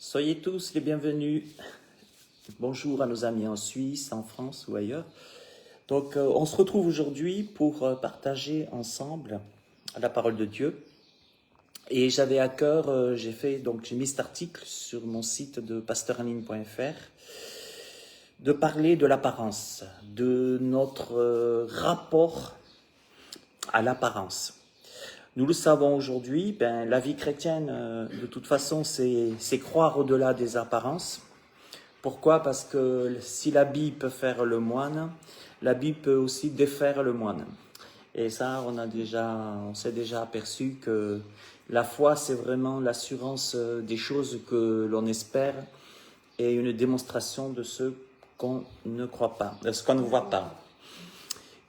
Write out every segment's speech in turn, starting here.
Soyez tous les bienvenus. Bonjour à nos amis en Suisse, en France ou ailleurs. Donc, on se retrouve aujourd'hui pour partager ensemble la parole de Dieu. Et j'avais à cœur, j'ai mis cet article sur mon site de pasteurenligne.fr, de parler de l'apparence, de notre rapport à l'apparence. Nous le savons aujourd'hui, la vie chrétienne, de toute façon, c'est croire au-delà des apparences. Pourquoi? Parce que si l'habit peut faire le moine, l'habit peut aussi défaire le moine. Et ça, on s'est déjà aperçu que la foi, c'est vraiment l'assurance des choses que l'on espère et une démonstration de ce qu'on ne croit pas, de ce qu'on ne voit pas.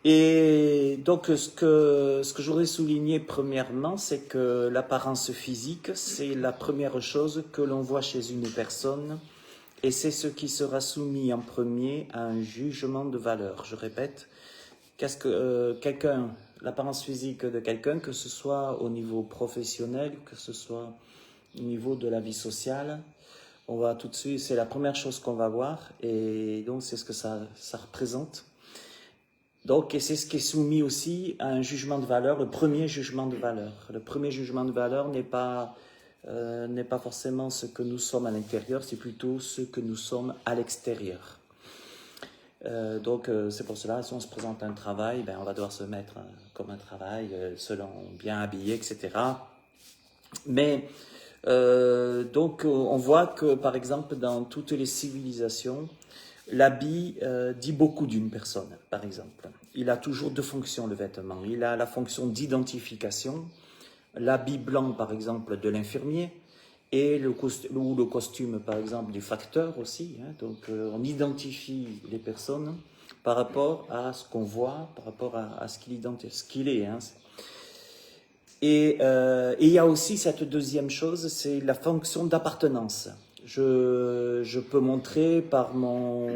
Et donc, ce que je voudrais souligner premièrement, c'est que l'apparence physique, c'est la première chose que l'on voit chez une personne et c'est ce qui sera soumis en premier à un jugement de valeur. Je répète, l'apparence physique de quelqu'un, que ce soit au niveau professionnel, que ce soit au niveau de la vie sociale, on va tout de suite, c'est la première chose qu'on va voir et donc c'est ce que ça représente. Donc, et c'est ce qui est soumis aussi à un jugement de valeur, le premier jugement de valeur. Le premier jugement de valeur n'est pas forcément ce que nous sommes à l'intérieur, c'est plutôt ce que nous sommes à l'extérieur. Donc, c'est pour cela, si on se présente à un travail, on va devoir se mettre comme un travail, selon bien habillé, etc. Mais, donc, on voit que, par exemple, dans toutes les civilisations, l'habit dit beaucoup d'une personne, par exemple. Il a toujours deux fonctions, le vêtement. Il a la fonction d'identification, l'habit blanc, par exemple, de l'infirmier, et le costume, par exemple, du facteur aussi. Donc, on identifie les personnes par rapport à ce qu'on voit, par rapport à ce qu'il est. Et il y a aussi cette deuxième chose, c'est la fonction d'appartenance. Je peux montrer par mon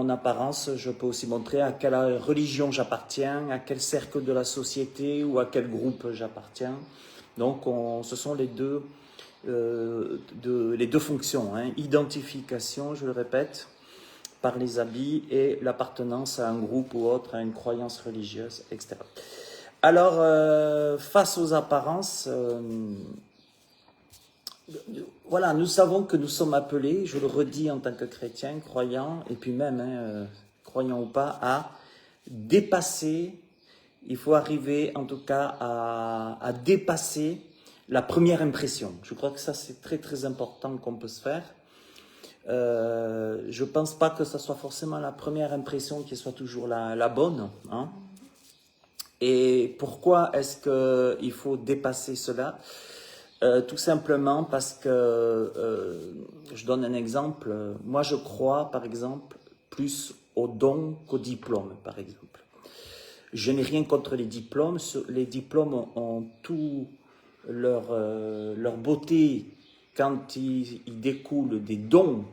apparence, je peux aussi montrer à quelle religion j'appartiens, à quel cercle de la société ou à quel groupe j'appartiens. Donc, ce sont les deux fonctions, identification, je le répète, par les habits et l'appartenance à un groupe ou autre, à une croyance religieuse, etc. Alors, face aux apparences, nous savons que nous sommes appelés, je le redis en tant que chrétiens, croyants, et puis même, croyants ou pas, à dépasser, il faut arriver en tout cas à dépasser la première impression. Je crois que ça c'est très très important qu'on peut se faire. Je ne pense pas que ça soit forcément la première impression qui soit toujours la bonne. Et pourquoi est-ce qu'il faut dépasser cela? Tout simplement parce que, je donne un exemple, moi je crois par exemple plus aux dons qu'aux diplômes par exemple. Je n'ai rien contre les diplômes ont tout leur beauté quand ils découlent des dons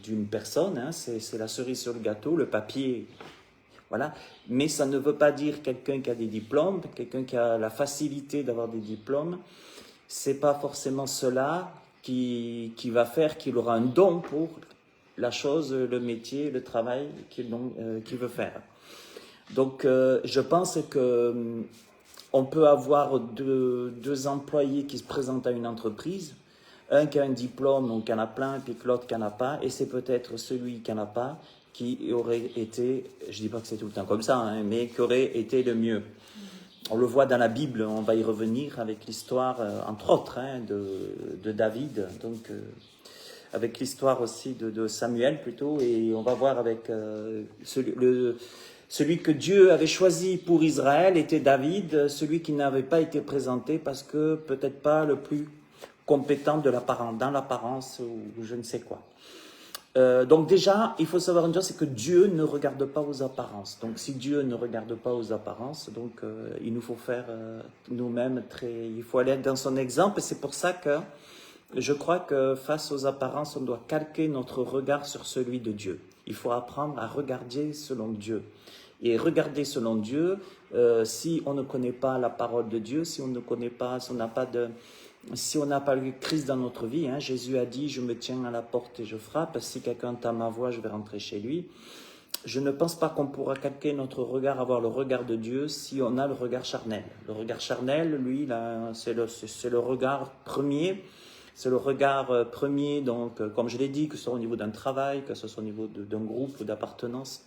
d'une personne, c'est la cerise sur le gâteau, le papier. Voilà. Mais ça ne veut pas dire quelqu'un qui a des diplômes, quelqu'un qui a la facilité d'avoir des diplômes, c'est pas forcément cela qui va faire qu'il aura un don pour la chose, le métier, le travail qu'il veut faire. Donc, je pense que on peut avoir deux employés qui se présentent à une entreprise, un qui a un diplôme ou qui en a plein, puis l'autre qui en a pas, et c'est peut-être celui qui en a pas qui aurait été, je dis pas que c'est tout le temps comme ça, mais qui aurait été le mieux. On le voit dans la Bible, on va y revenir avec l'histoire, entre autres, de David, donc avec l'histoire aussi de Samuel plutôt, et on va voir avec celui que Dieu avait choisi pour Israël était David, celui qui n'avait pas été présenté parce que peut-être pas le plus compétent dans l'apparence ou je ne sais quoi. Donc déjà, il faut savoir une chose, c'est que Dieu ne regarde pas aux apparences. Donc si Dieu ne regarde pas aux apparences, donc il nous faut faire nous-mêmes il faut aller dans son exemple. Et c'est pour ça que je crois que face aux apparences, on doit calquer notre regard sur celui de Dieu. Il faut apprendre à regarder selon Dieu. Et regarder selon Dieu, si on ne connaît pas la parole de Dieu, si on n'a pas si on n'a pas le Christ dans notre vie, hein, Jésus a dit « Je me tiens à la porte et je frappe, si quelqu'un entend ma voix, je vais rentrer chez lui ». Je ne pense pas qu'on pourra calquer notre regard, avoir le regard de Dieu, si on a le regard charnel. Le regard charnel, lui, c'est le regard premier. C'est le regard premier, donc, comme je l'ai dit, que ce soit au niveau d'un travail, que ce soit au niveau d'un groupe ou d'appartenance.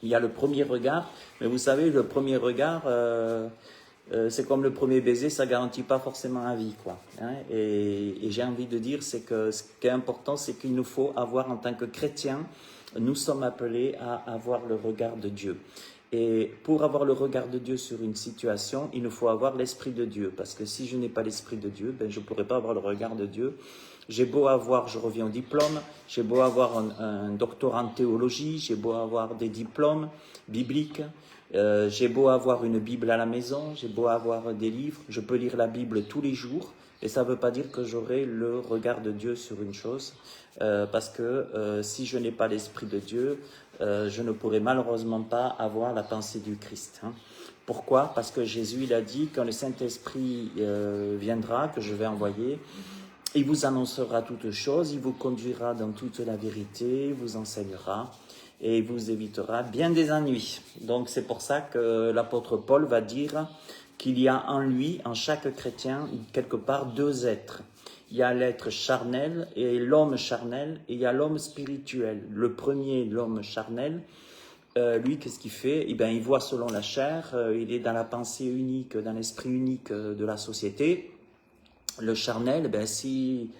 Il y a le premier regard, mais vous savez, le premier regard, c'est comme le premier baiser, ça ne garantit pas forcément un vie, quoi. Hein, et j'ai envie de dire, c'est que ce qui est important, c'est qu'il nous faut avoir, en tant que chrétiens, nous sommes appelés à avoir le regard de Dieu. Et pour avoir le regard de Dieu sur une situation, il nous faut avoir l'Esprit de Dieu. Parce que si je n'ai pas l'Esprit de Dieu, ben je ne pourrai pas avoir le regard de Dieu. J'ai beau avoir, je reviens au diplôme, j'ai beau avoir un doctorat en théologie, j'ai beau avoir des diplômes bibliques, j'ai beau avoir une Bible à la maison, j'ai beau avoir des livres, je peux lire la Bible tous les jours. Et ça ne veut pas dire que j'aurai le regard de Dieu sur une chose. Parce que si je n'ai pas l'Esprit de Dieu, je ne pourrai malheureusement pas avoir la pensée du Christ. Hein. Pourquoi? Parce que Jésus il a dit, quand le Saint-Esprit viendra, que je vais envoyer, il vous annoncera toutes choses, il vous conduira dans toute la vérité, il vous enseignera et il vous évitera bien des ennuis. Donc c'est pour ça que l'apôtre Paul va dire qu'il y a en lui, en chaque chrétien, quelque part deux êtres. Il y a l'être charnel et l'homme charnel, et il y a l'homme spirituel. Le premier, l'homme charnel, lui, qu'est-ce qu'il fait? Eh bien, il voit selon la chair, il est dans la pensée unique, dans l'esprit unique de la société. Le charnel, ben, si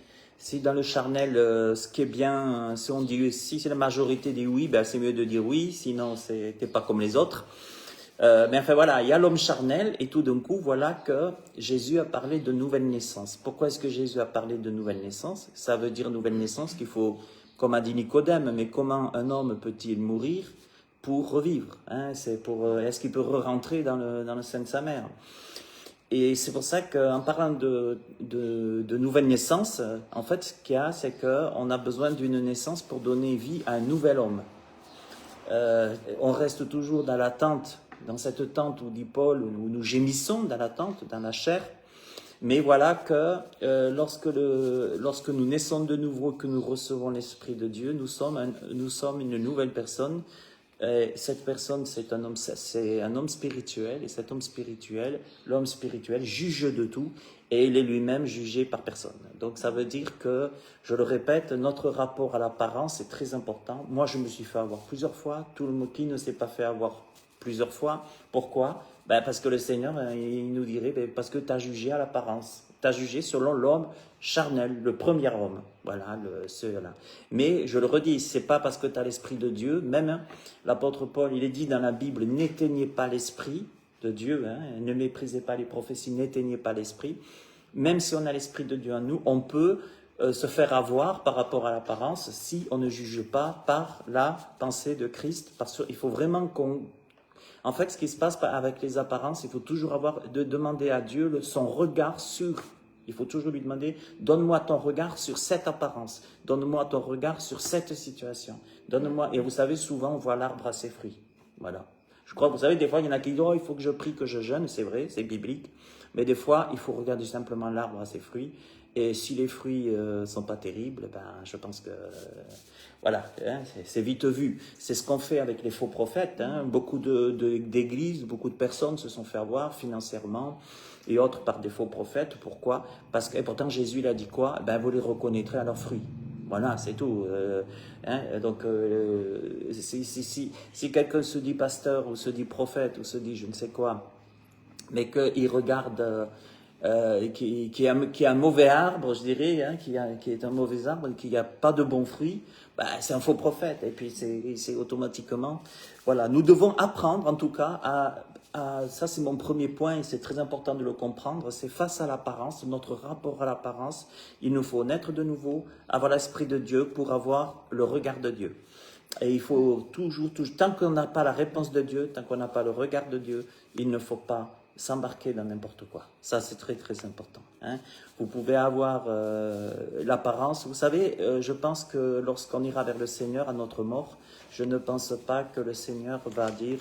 dans le charnel, ce qui est bien, si on dit, si c'est la majorité dit oui, ben, c'est mieux de dire oui, sinon t'es pas comme les autres. Mais enfin voilà, il y a l'homme charnel et tout d'un coup, voilà que Jésus a parlé de nouvelle naissance. Pourquoi est-ce que Jésus a parlé de nouvelle naissance? Ça veut dire nouvelle naissance qu'il faut, comme a dit Nicodème, mais comment un homme peut-il mourir pour revivre, hein? Est-ce qu'il peut re-rentrer dans le sein de sa mère? Et c'est pour ça qu'en parlant de nouvelle naissance, en fait, ce qu'il y a, c'est qu'on a besoin d'une naissance pour donner vie à un nouvel homme. On reste toujours dans l'attente, dans cette tente où dit Paul, où nous gémissons dans la tente, dans la chair. Mais voilà que lorsque nous naissons de nouveau, que nous recevons l'Esprit de Dieu, nous sommes une nouvelle personne. Cette personne, c'est un homme spirituel, et cet homme spirituel, l'homme spirituel juge de tout, et il est lui-même jugé par personne. Donc ça veut dire que, je le répète, notre rapport à l'apparence est très important. Moi, je me suis fait avoir plusieurs fois, tout le monde qui ne s'est pas fait avoir plusieurs fois. Pourquoi? Ben, parce que le Seigneur, il nous dirait, ben, parce que tu as jugé à l'apparence. Tu as jugé selon l'homme charnel, le premier homme. Voilà, ceux-là. Mais je le redis, c'est pas parce que tu as l'Esprit de Dieu, même l'apôtre Paul, il est dit dans la Bible, n'éteignez pas l'Esprit de Dieu, hein, ne méprisez pas les prophéties, n'éteignez pas l'Esprit. Même si on a l'Esprit de Dieu en nous, on peut se faire avoir par rapport à l'apparence si on ne juge pas par la pensée de Christ. Parce qu'il faut vraiment qu'on... En fait, ce qui se passe avec les apparences, il faut toujours demander à Dieu son regard sur. Il faut toujours lui demander, donne-moi ton regard sur cette apparence, donne-moi ton regard sur cette situation, donne-moi. Et vous savez, souvent, on voit l'arbre à ses fruits. Voilà. Je crois, vous savez, des fois, il y en a qui disent, oh, il faut que je prie, que je jeûne, c'est vrai, c'est biblique. Mais des fois, il faut regarder simplement l'arbre à ses fruits. Et si les fruits sont pas terribles, ben, je pense que... voilà, hein, c'est vite vu. C'est ce qu'on fait avec les faux prophètes. Hein. Beaucoup d'églises, beaucoup de personnes se sont fait avoir financièrement et autres par des faux prophètes. Pourquoi? Parce que, et pourtant, Jésus il a dit quoi? Ben, vous les reconnaîtrez à leurs fruits. Voilà, c'est tout. Hein, donc, si quelqu'un se dit pasteur ou se dit prophète ou se dit je ne sais quoi, mais qu'il regarde... qui a un mauvais arbre, je dirais, hein, qui est un mauvais arbre, qui n'a pas de bons fruits, bah, c'est un faux prophète. Et puis c'est automatiquement... Voilà, nous devons apprendre en tout cas ça c'est mon premier point et c'est très important de le comprendre, c'est face à l'apparence, notre rapport à l'apparence, il nous faut naître de nouveau, avoir l'Esprit de Dieu pour avoir le regard de Dieu. Et il faut toujours, tant qu'on n'a pas la réponse de Dieu, tant qu'on n'a pas le regard de Dieu, il ne faut pas s'embarquer dans n'importe quoi. Ça, c'est très, très important. Hein. Vous pouvez avoir l'apparence. Vous savez, je pense que lorsqu'on ira vers le Seigneur à notre mort, je ne pense pas que le Seigneur va dire,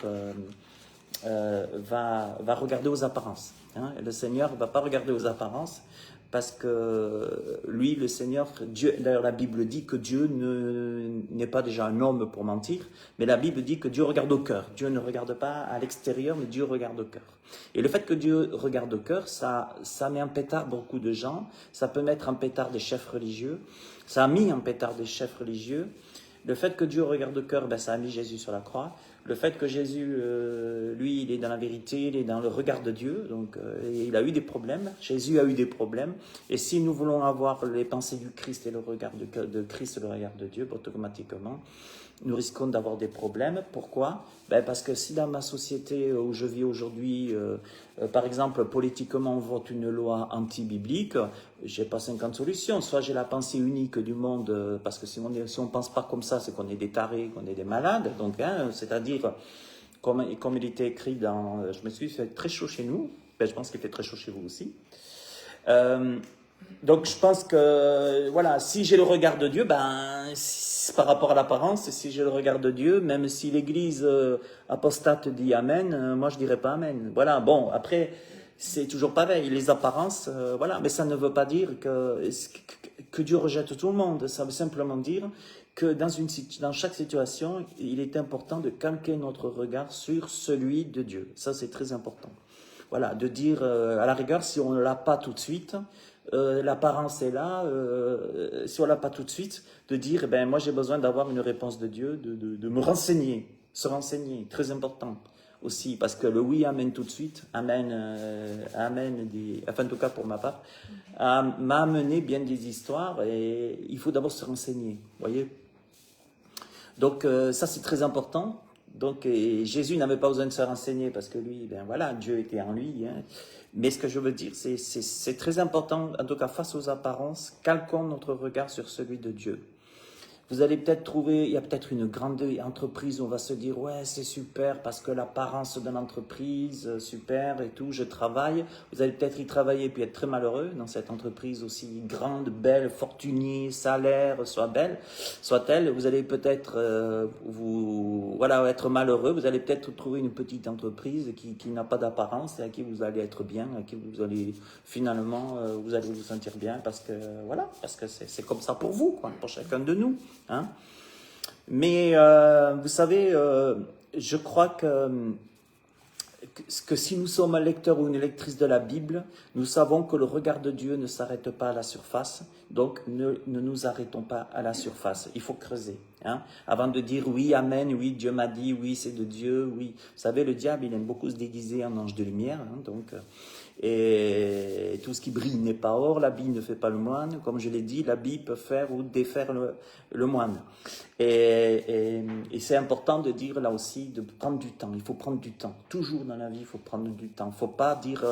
va regarder aux apparences. Hein. Le Seigneur ne va pas regarder aux apparences parce que lui, le Seigneur, Dieu, d'ailleurs la Bible dit que Dieu n'est pas déjà un homme pour mentir, mais la Bible dit que Dieu regarde au cœur. Dieu ne regarde pas à l'extérieur, mais Dieu regarde au cœur. Et le fait que Dieu regarde au cœur, ça met en pétard beaucoup de gens, ça peut mettre en pétard des chefs religieux, ça a mis en pétard des chefs religieux. Le fait que Dieu regarde au cœur, ben, ça a mis Jésus sur la croix. Le fait que Jésus, lui, il est dans la vérité, il est dans le regard de Dieu, donc il a eu des problèmes. Jésus a eu des problèmes. Et si nous voulons avoir les pensées du Christ et le regard de Christ et le regard de Dieu, automatiquement, nous risquons d'avoir des problèmes. Pourquoi? Ben parce que si dans ma société où je vis aujourd'hui, par exemple, politiquement, on vote une loi anti-biblique, j'ai pas 50 solutions. Soit j'ai la pensée unique du monde, parce que si on pense pas comme ça, c'est qu'on est des tarés, qu'on est des malades. Donc, hein, c'est-à-dire, comme il était écrit dans... Je me suis dit, il fait très chaud chez nous. Ben, je pense qu'il fait très chaud chez vous aussi. Donc je pense que voilà, si j'ai le regard de Dieu, ben par rapport à l'apparence, si j'ai le regard de Dieu, même si l'Église apostate dit Amen, moi je dirais pas Amen. Voilà, bon après c'est toujours pareil, les apparences, voilà, mais ça ne veut pas dire que Dieu rejette tout le monde. Ça veut simplement dire que dans chaque situation, il est important de calquer notre regard sur celui de Dieu. Ça c'est très important. Voilà, de dire à la rigueur si on ne l'a pas tout de suite. L'apparence est là, si on l'a pas tout de suite, de dire, eh ben, moi j'ai besoin d'avoir une réponse de Dieu, de me renseigner, se renseigner, très important aussi, parce que le oui, amen tout de suite, amen, enfin en tout cas pour ma part, m'a amené bien des histoires et il faut d'abord se renseigner, voyez. Donc ça c'est très important. Donc Jésus n'avait pas besoin de se renseigner parce que lui, ben voilà, Dieu était en lui. Hein. Mais ce que je veux dire, c'est très important, en tout cas face aux apparences, calquons notre regard sur celui de Dieu. Vous allez peut-être trouver, il y a peut-être une grande entreprise où on va se dire, ouais, c'est super parce que l'apparence de l'entreprise, super et tout, je travaille. Vous allez peut-être y travailler et puis être très malheureux dans cette entreprise aussi grande, belle, fortunée, salaire, soit-elle. Vous allez peut-être être malheureux. Vous allez peut-être trouver une petite entreprise qui n'a pas d'apparence et à qui vous allez être bien, à qui vous allez finalement, vous allez vous sentir bien parce que c'est comme ça pour vous, quoi, pour chacun de nous. Hein? Mais vous savez, je crois que si nous sommes un lecteur ou une lectrice de la Bible, nous savons que le regard de Dieu ne s'arrête pas à la surface, donc ne nous arrêtons pas à la surface, il faut creuser. Hein? Avant de dire oui, amen, oui, Dieu m'a dit, oui, c'est de Dieu, oui. Vous savez, le diable, il aime beaucoup se déguiser en ange de lumière, hein, donc... Et tout ce qui brille n'est pas or, l'habit ne fait pas le moine. Comme je l'ai dit, l'habit peut faire ou défaire le moine. Et c'est important de dire là aussi, de prendre du temps. Il faut prendre du temps. Toujours dans la vie, il faut prendre du temps. Il ne faut pas dire,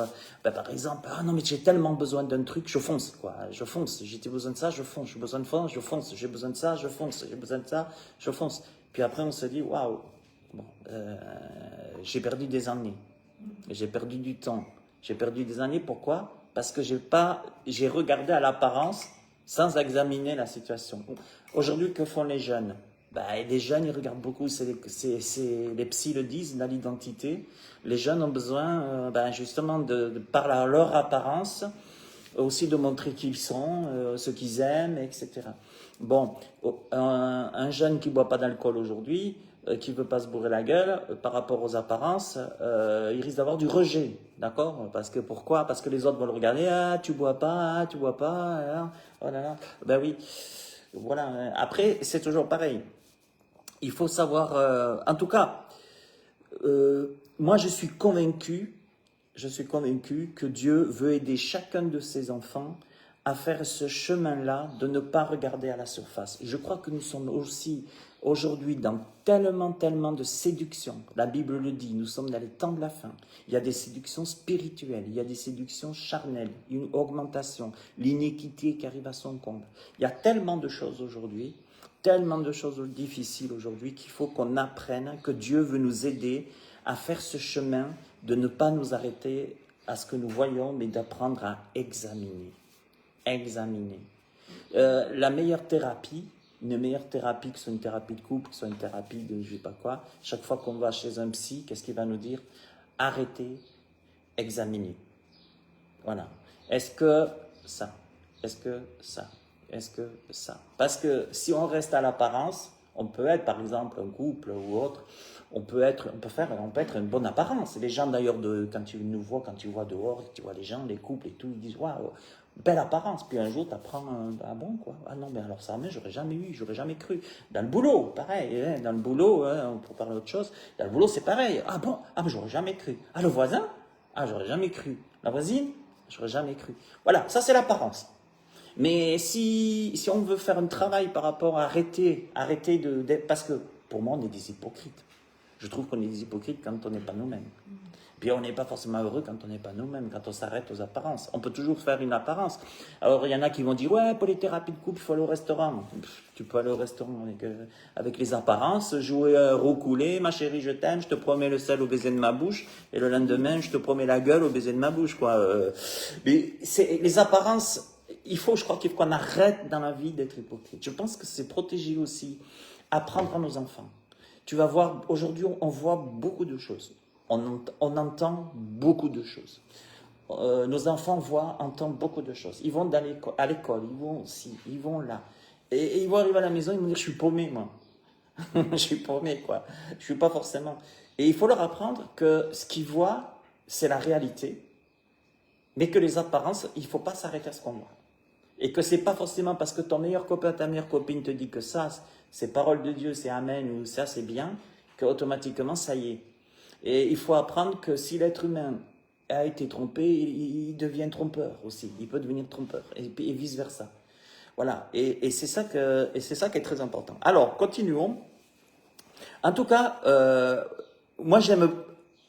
par exemple, ah non mais j'ai tellement besoin d'un truc, je fonce. Quoi. Je fonce, j'ai besoin de ça, je fonce. J'ai besoin de ça, je fonce. J'ai besoin de ça, je fonce. J'ai besoin de ça, je fonce. Puis après on se dit, waouh, bon, j'ai perdu des années. J'ai perdu du temps. J'ai perdu des années, pourquoi? Parce que j'ai regardé à l'apparence sans examiner la situation. Aujourd'hui, que font les jeunes? Les jeunes, ils regardent beaucoup, les psys le disent, dans l'identité. Les jeunes ont besoin, justement, par leur apparence, aussi de montrer qui ils sont, ce qu'ils aiment, etc. Bon, un jeune qui ne boit pas d'alcool aujourd'hui, qui ne veut pas se bourrer la gueule, par rapport aux apparences, il risque d'avoir du rejet, d'accord? Parce que pourquoi? Parce que les autres vont le regarder, ah, tu bois pas, ah, tu bois pas, ah, oh là là. Ben oui, voilà. Après, c'est toujours pareil. Il faut savoir, en tout cas, moi je suis convaincu que Dieu veut aider chacun de ses enfants à faire ce chemin-là, de ne pas regarder à la surface. Je crois que nous sommes aussi aujourd'hui dans tellement de séduction. La Bible le dit, nous sommes dans les temps de la fin. Il y a des séductions spirituelles, il y a des séductions charnelles, une augmentation, l'iniquité qui arrive à son comble. Il y a tellement de choses aujourd'hui, tellement de choses difficiles aujourd'hui qu'il faut qu'on apprenne, que Dieu veut nous aider à faire ce chemin, de ne pas nous arrêter à ce que nous voyons, mais d'apprendre à examiner. Examiner. La meilleure thérapie, une meilleure thérapie, que ce soit une thérapie de couple, que ce soit une thérapie de je ne sais pas quoi, chaque fois qu'on va chez un psy, qu'est-ce qu'il va nous dire? Arrêtez, examinez. Voilà. Est-ce que ça? Est-ce que ça? Est-ce que ça? Parce que si on reste à l'apparence, on peut être, par exemple, un couple ou autre, on peut être une bonne apparence. Les gens, d'ailleurs, quand tu nous vois, quand tu vois dehors, tu vois les gens, les couples et tout, ils disent, waouh, belle apparence. Puis un jour, tu apprends, ah bon, quoi? Ah non, mais alors ça, mais j'aurais jamais cru. Dans le boulot, pareil, hein, dans le boulot, hein, pour parler d'autre chose, dans le boulot, c'est pareil. Ah bon, ah, mais j'aurais jamais cru. Ah, le voisin? Ah, j'aurais jamais cru. La voisine? J'aurais jamais cru. Voilà, ça, c'est l'apparence. Mais si on veut faire un travail par rapport à arrêter parce que pour moi, on est des hypocrites. Je trouve qu'on est des hypocrites quand on n'est pas nous-mêmes. Puis on n'est pas forcément heureux quand on n'est pas nous-mêmes, quand on s'arrête aux apparences. On peut toujours faire une apparence. Alors il y en a qui vont dire, ouais, pour les thérapies de couple, il faut aller au restaurant. Tu peux aller au restaurant avec les apparences, jouer roucoulé, ma chérie, je t'aime, je te promets le sel au baiser de ma bouche, et le lendemain, je te promets la gueule au baiser de ma bouche, quoi. Mais les apparences, je crois qu'il faut qu'on arrête dans la vie d'être hypocrite. Je pense que c'est protéger aussi, apprendre à nos enfants. Tu vas voir, aujourd'hui, on voit beaucoup de choses. On entend beaucoup de choses. Nos enfants entendent beaucoup de choses. Ils vont à l'école, ils vont aussi, ils vont là. Et ils vont arriver à la maison, ils vont dire, je suis paumé, moi. Je suis paumé, quoi. Je suis pas forcément. Et il faut leur apprendre que ce qu'ils voient, c'est la réalité. Mais que les apparences, il ne faut pas s'arrêter à ce qu'on voit. Et que c'est pas forcément parce que ton meilleur copain, ta meilleure copine te dit que ça, c'est parole de Dieu, c'est amen, ou ça, c'est bien, qu'automatiquement, ça y est. Et il faut apprendre que si l'être humain a été trompé, il devient trompeur aussi. Il peut devenir trompeur, et vice-versa. Voilà, et c'est ça qui est très important. Alors, continuons. En tout cas, moi j'aime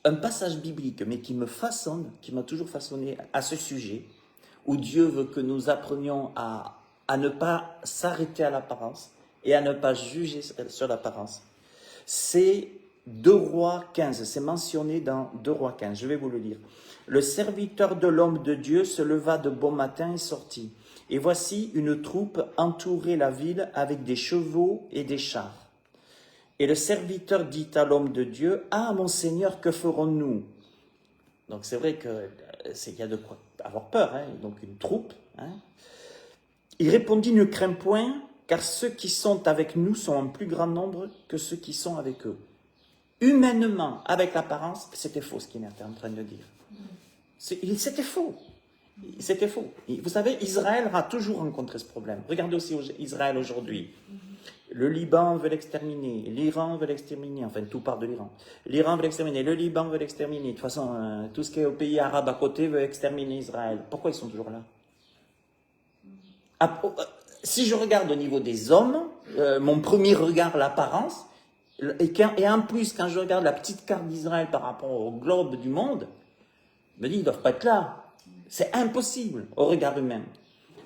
un passage biblique, mais qui me façonne, qui m'a toujours façonné à ce sujet, où Dieu veut que nous apprenions à ne pas s'arrêter à l'apparence et à ne pas juger sur l'apparence. C'est 2 Rois 15, c'est mentionné dans 2 Rois 15, je vais vous le lire. Le serviteur de l'homme de Dieu se leva de bon matin et sortit. Et voici une troupe entourait la ville avec des chevaux et des chars. Et le serviteur dit à l'homme de Dieu, « Ah, mon Seigneur, que ferons-nous » Donc c'est vrai qu'il y a de quoi avoir peur, hein, donc une troupe. Hein. Il répondit, « Ne crains point, car ceux qui sont avec nous sont en plus grand nombre que ceux qui sont avec eux. » Humainement, avec l'apparence, c'était faux ce qu'il était en train de dire. C'était faux. C'était faux. Vous savez, Israël a toujours rencontré ce problème. Regardez aussi Israël aujourd'hui. Le Liban veut l'exterminer, l'Iran veut l'exterminer, enfin tout part de l'Iran. L'Iran veut l'exterminer, le Liban veut l'exterminer. De toute façon, tout ce qui est au pays arabe à côté veut exterminer Israël. Pourquoi ils sont toujours là? Si je regarde au niveau des hommes, mon premier regard, l'apparence, et en plus, quand je regarde la petite carte d'Israël par rapport au globe du monde, je me dis, ils ne doivent pas être là. C'est impossible au regard humain.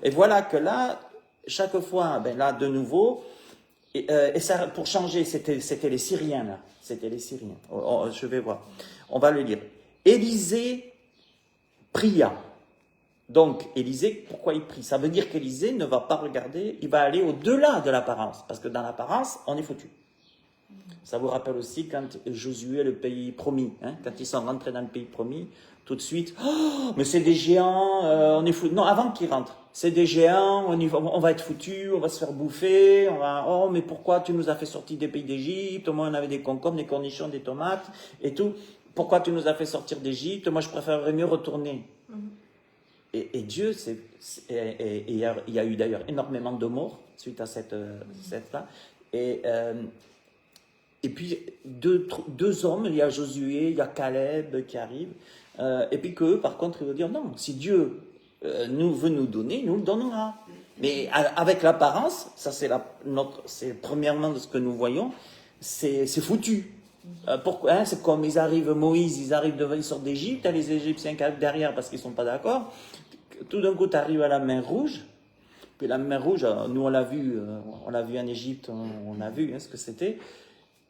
Et voilà que là, chaque fois, là de nouveau, et ça, pour changer, c'était les Syriens là. C'était les Syriens. Je vais voir. On va le lire. Élisée pria. Donc, Élisée, pourquoi il prie? Ça veut dire qu'Élisée ne va pas regarder, il va aller au-delà de l'apparence. Parce que dans l'apparence, on est foutu. Ça vous rappelle aussi quand Josué, le pays promis, hein, quand ils sont rentrés dans le pays promis, tout de suite, oh, mais c'est des géants, on est foutus. Non, avant qu'ils rentrent, c'est des géants, on va être foutus, on va se faire bouffer, oh, mais pourquoi tu nous as fait sortir des pays d'Égypte? Moi, on avait des concombres, des cornichons, des tomates et tout. Pourquoi tu nous as fait sortir d'Égypte? Moi, je préférerais mieux retourner. Et Dieu, il y a eu d'ailleurs énormément de morts suite à cette-là. Et puis, deux hommes, il y a Josué, il y a Caleb qui arrivent, et puis qu'eux, par contre, ils vont dire, non, si Dieu veut nous donner, il nous le donnera. Mais avec l'apparence, ça c'est premièrement de ce que nous voyons, c'est foutu. Pourquoi, hein, c'est comme Moïse, ils sortent d'Égypte, les Égyptiens qui arrivent derrière parce qu'ils ne sont pas d'accord. Tout d'un coup, tu arrives à la mer Rouge, puis la mer Rouge, nous on l'a vu en Égypte, on a vu ce que c'était.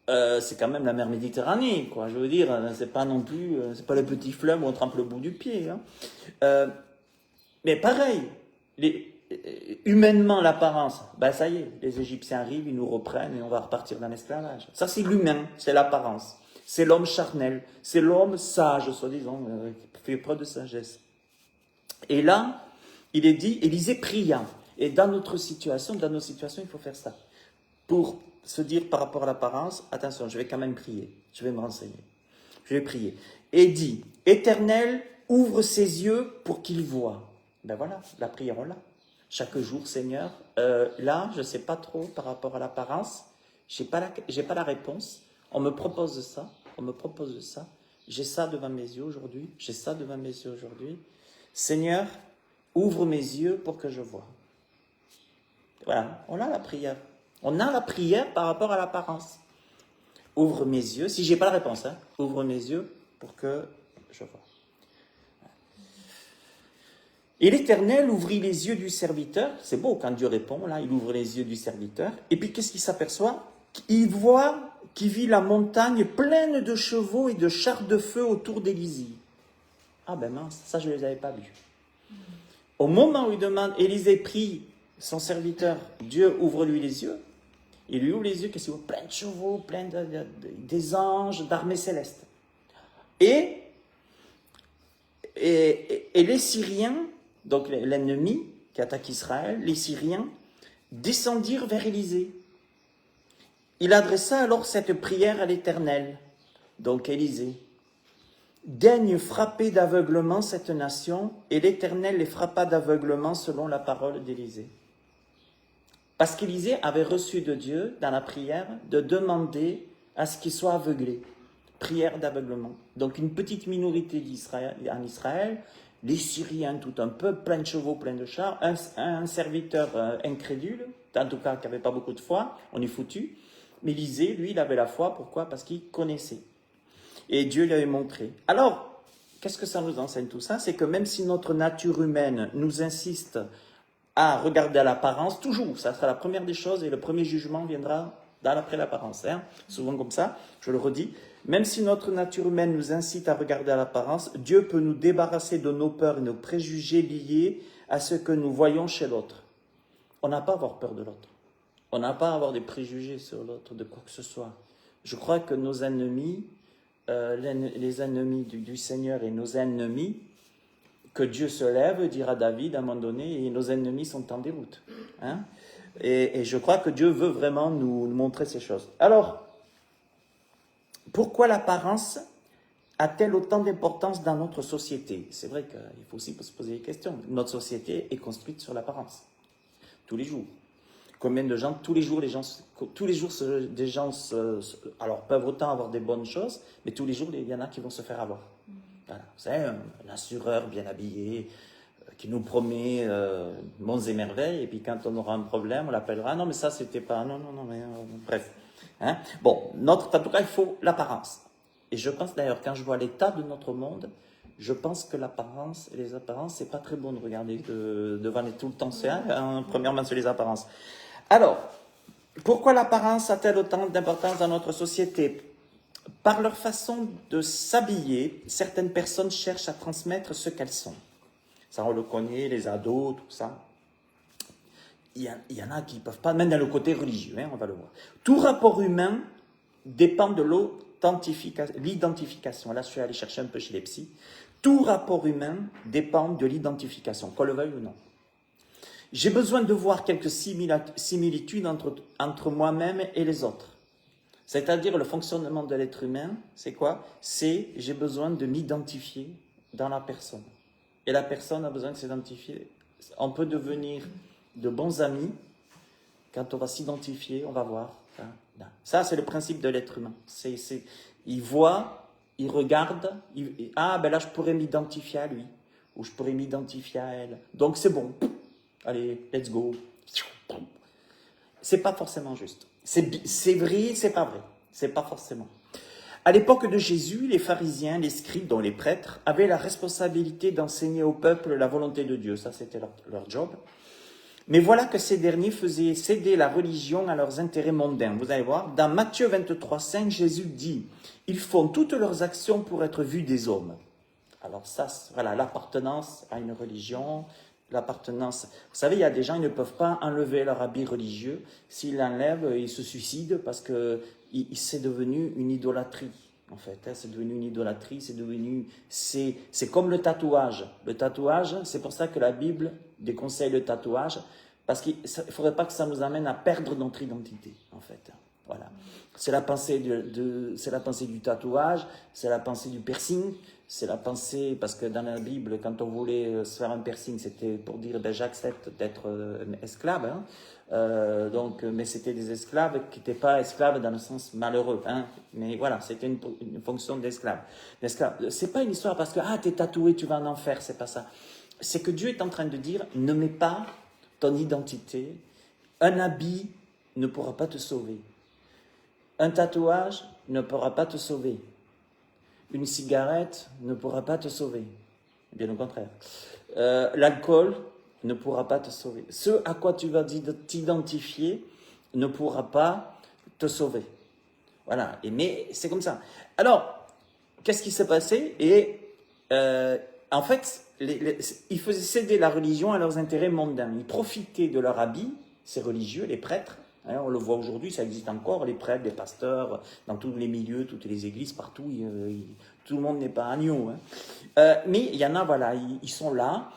C'est quand même la mer Méditerranée, quoi. Je veux dire, c'est pas non plus, c'est pas le petit fleuve où on trempe le bout du pied. Hein. Mais pareil, humainement l'apparence, ça y est, les Égyptiens arrivent, ils nous reprennent et on va repartir dans l'esclavage. Ça c'est l'humain, c'est l'apparence, c'est l'homme charnel, c'est l'homme sage, soi-disant, qui fait preuve de sagesse. Et là, il est dit, Élisée pria. Et dans notre situation, dans nos situations, il faut faire ça. Pour se dire par rapport à l'apparence, attention, je vais quand même prier, je vais me renseigner, je vais prier. Et dit, Éternel, ouvre ses yeux pour qu'il voie. Ben voilà, la prière, on l'a. Chaque jour, Seigneur, là, je ne sais pas trop par rapport à l'apparence, j'ai pas la réponse, on me propose ça, j'ai ça devant mes yeux aujourd'hui, Seigneur, ouvre mes yeux pour que je voie. Voilà, on a la prière. On a la prière par rapport à l'apparence. Ouvre mes yeux, si j'ai pas la réponse, ouvre mes yeux pour que je vois. Et l'Éternel ouvrit les yeux du serviteur. C'est beau quand Dieu répond, là, il ouvre les yeux du serviteur. Et puis qu'est-ce qu'il s'aperçoit? Il voit qu'il vit la montagne pleine de chevaux et de chars de feu autour d'Élisée. Ah ben mince, ça je ne les avais pas vus. Au moment où il demande, Élisée prie son serviteur, Dieu ouvre-lui les yeux. Il lui ouvre les yeux, qu'est-ce qu'il voit? Plein de chevaux, des anges, d'armées célestes. Et les Syriens, donc l'ennemi qui attaque Israël, les Syriens, descendirent vers Élisée. Il adressa alors cette prière à l'Éternel, donc Élisée. Daigne frapper d'aveuglement cette nation, et l'Éternel les frappa d'aveuglement selon la parole d'Élisée. Parce qu'Élisée avait reçu de Dieu, dans la prière, de demander à ce qu'il soit aveuglé. Prière d'aveuglement. Donc une petite minorité en Israël, les Syriens tout un peu, plein de chevaux, plein de chars, un serviteur incrédule, en tout cas qui n'avait pas beaucoup de foi, on est foutu. Mais Élisée, lui, il avait la foi, pourquoi? Parce qu'il connaissait. Et Dieu lui avait montré. Alors, qu'est-ce que ça nous enseigne tout ça? C'est que même si notre nature humaine nous insiste à regarder à l'apparence, toujours, ça sera la première des choses et le premier jugement viendra après l'apparence. Souvent comme ça, je le redis. Même si notre nature humaine nous incite à regarder à l'apparence, Dieu peut nous débarrasser de nos peurs et nos préjugés liés à ce que nous voyons chez l'autre. On n'a pas à avoir peur de l'autre. On n'a pas à avoir des préjugés sur l'autre, de quoi que ce soit. Je crois que nos ennemis, les ennemis du Seigneur et nos ennemis, que Dieu se lève, dira David à un moment donné, et nos ennemis sont en déroute. Et je crois que Dieu veut vraiment nous montrer ces choses. Alors, pourquoi l'apparence a-t-elle autant d'importance dans notre société? C'est vrai qu'il faut aussi se poser des questions. Notre société est construite sur l'apparence, tous les jours. Combien de gens, tous les jours, des gens alors peuvent autant avoir des bonnes choses, mais tous les jours, il y en a qui vont se faire avoir. Voilà. C'est un assureur bien habillé qui nous promet monts et merveilles, et puis quand on aura un problème, on l'appellera. Non, mais ça, c'était pas. Non, mais bref. Bon, en tout cas, il faut l'apparence. Et je pense d'ailleurs, quand je vois l'état de notre monde, je pense que l'apparence et les apparences, c'est pas très bon de regarder devant tout le temps. Premièrement, sur les apparences. Alors, pourquoi l'apparence a-t-elle autant d'importance dans notre société? Par leur façon de s'habiller, certaines personnes cherchent à transmettre ce qu'elles sont. Ça, on le connaît, les ados, tout ça. Il y en a qui ne peuvent pas, même dans le côté religieux, on va le voir. Tout rapport humain dépend de l'identification. Là, je suis allé chercher un peu chez les psys. Tout rapport humain dépend de l'identification, qu'on le veuille ou non. J'ai besoin de voir quelques similitudes entre moi-même et les autres. C'est-à-dire le fonctionnement de l'être humain, c'est quoi? C'est j'ai besoin de m'identifier dans la personne. Et la personne a besoin de s'identifier. On peut devenir de bons amis quand on va s'identifier, on va voir. Ça, c'est le principe de l'être humain. Il voit, il regarde, là, je pourrais m'identifier à lui, ou je pourrais m'identifier à elle. Donc, c'est bon. Allez, let's go. C'est pas forcément juste. C'est vrai, c'est pas vrai. C'est pas forcément. À l'époque de Jésus, les pharisiens, les scribes, dont les prêtres, avaient la responsabilité d'enseigner au peuple la volonté de Dieu. Ça, c'était leur job. Mais voilà que ces derniers faisaient céder la religion à leurs intérêts mondains. Vous allez voir, dans Matthieu 23, 5, Jésus dit « Ils font toutes leurs actions pour être vus des hommes. » Alors ça, voilà, l'appartenance à une religion, l'appartenance. Vous savez, il y a des gens, ils ne peuvent pas enlever leur habit religieux. S'ils l'enlèvent, ils se suicident parce que c'est devenu une idolâtrie. En fait, c'est devenu une idolâtrie, c'est comme le tatouage. Le tatouage, c'est pour ça que la Bible des conseils de tatouage, parce qu'il ne faudrait pas que ça nous amène à perdre notre identité, en fait. Voilà. C'est la pensée c'est la pensée du tatouage, c'est la pensée du piercing, c'est la pensée, parce que dans la Bible, quand on voulait se faire un piercing, c'était pour dire, ben, j'accepte d'être esclave, hein. Mais c'était des esclaves qui n'étaient pas esclaves dans le sens malheureux, hein. Mais voilà, c'était une fonction d'esclave. C'est pas une histoire parce que, t'es tatoué, tu vas en enfer, c'est pas ça. C'est que Dieu est en train de dire, ne mets pas ton identité, un habit ne pourra pas te sauver. Un tatouage ne pourra pas te sauver. Une cigarette ne pourra pas te sauver. Bien au contraire. L'alcool ne pourra pas te sauver. Ce à quoi tu vas t'identifier ne pourra pas te sauver. Voilà. Mais c'est comme ça. Alors, qu'est-ce qui s'est passé? En fait, ils faisaient céder la religion à leurs intérêts mondains. Ils profitaient de leur habit, ces religieux, les prêtres. Hein, on le voit aujourd'hui, ça existe encore, les prêtres, les pasteurs, dans tous les milieux, toutes les églises, partout. Tout le monde n'est pas agneau. Hein. Mais il y en a, voilà, ils sont là,